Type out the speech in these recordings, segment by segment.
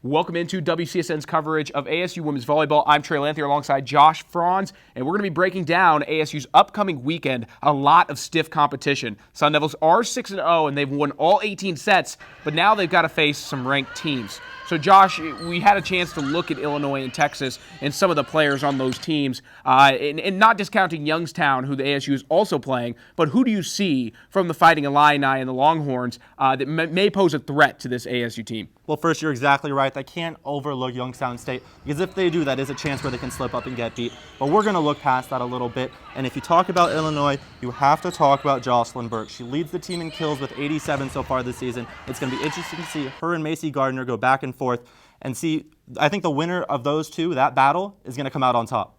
Welcome into WCSN's coverage of ASU women's volleyball. I'm Trey Lanthier alongside Josh Frons, and we're going to be breaking down ASU's upcoming weekend. A lot of stiff competition. Sun Devils are 6-0, and they've won all 18 sets, but now they've got to face some ranked teams. So, Josh, we had a chance to look at Illinois and Texas and some of the players on those teams, and not discounting Youngstown, who the ASU is also playing, but who do you see from the Fighting Illini and the Longhorns that may pose a threat to this ASU team? Well, first, you're exactly right. They can't overlook Youngstown State, because if they do, that is a chance where they can slip up and get beat. But we're going to look past that a little bit. And if you talk about Illinois, you have to talk about Jocelyn Burke. She leads the team in kills with 87 so far this season. It's going to be interesting to see her and Macy Gardner go back and forth and see. I think the winner of those two, that battle, is going to come out on top.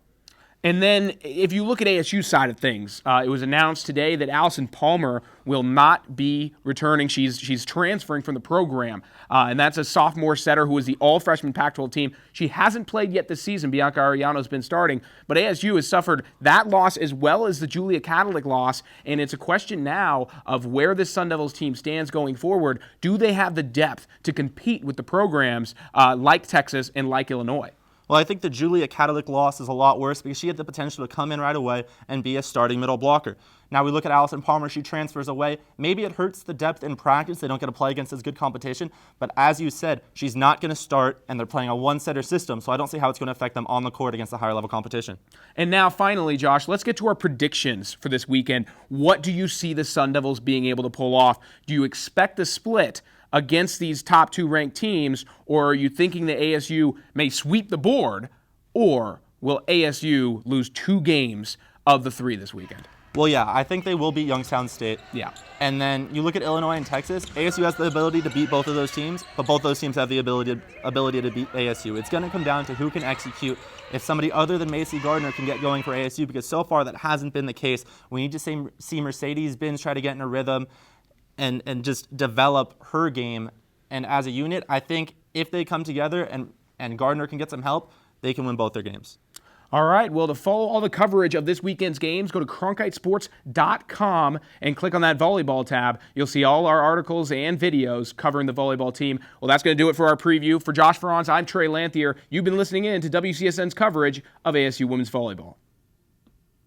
And then if you look at ASU's side of things, it was announced today that Allison Palmer will not be returning. She's transferring from the program, and that's a sophomore setter who is the all-freshman Pac-12 team. She hasn't played yet this season. Bianca Arellano's been starting, but ASU has suffered that loss as well as the Julia Kadalik loss, and it's a question now of where this Sun Devils team stands going forward. Do they have the depth to compete with the programs like Texas and like Illinois? Well, I think the Julia Kadalik loss is a lot worse because she had the potential to come in right away and be a starting middle blocker. Now we look at Allison Palmer, she transfers away. Maybe it hurts the depth in practice. They don't get to play against as good competition. But as you said, she's not going to start, and they're playing a one-setter system, so I don't see how it's going to affect them on the court against the higher-level competition. And now, finally, Josh, let's get to our predictions for this weekend. What do you see the Sun Devils being able to pull off? Do you expect a split against these top two ranked teams, or are you thinking that ASU may sweep the board, or will ASU lose 2 games of the 3 this weekend? Well, yeah, I think they will beat Youngstown State. Yeah. And then you look at Illinois and Texas. ASU has the ability to beat both of those teams, but both those teams have the ability to beat ASU. It's going to come down to who can execute. If somebody other than Macy Gardner can get going for ASU, because so far that hasn't been the case. We need to see Mercedes Binns try to get in a rhythm and just develop her game. And as a unit, I think if they come together and Gardner can get some help, they can win both their games. All right, well, to follow all the coverage of this weekend's games, go to cronkitesports.com and click on that volleyball tab. You'll see all our articles and videos covering the volleyball team. Well, that's going to do it for our preview. For Josh Frons, I'm Trey Lanthier. You've been listening in to WCSN's coverage of ASU women's volleyball.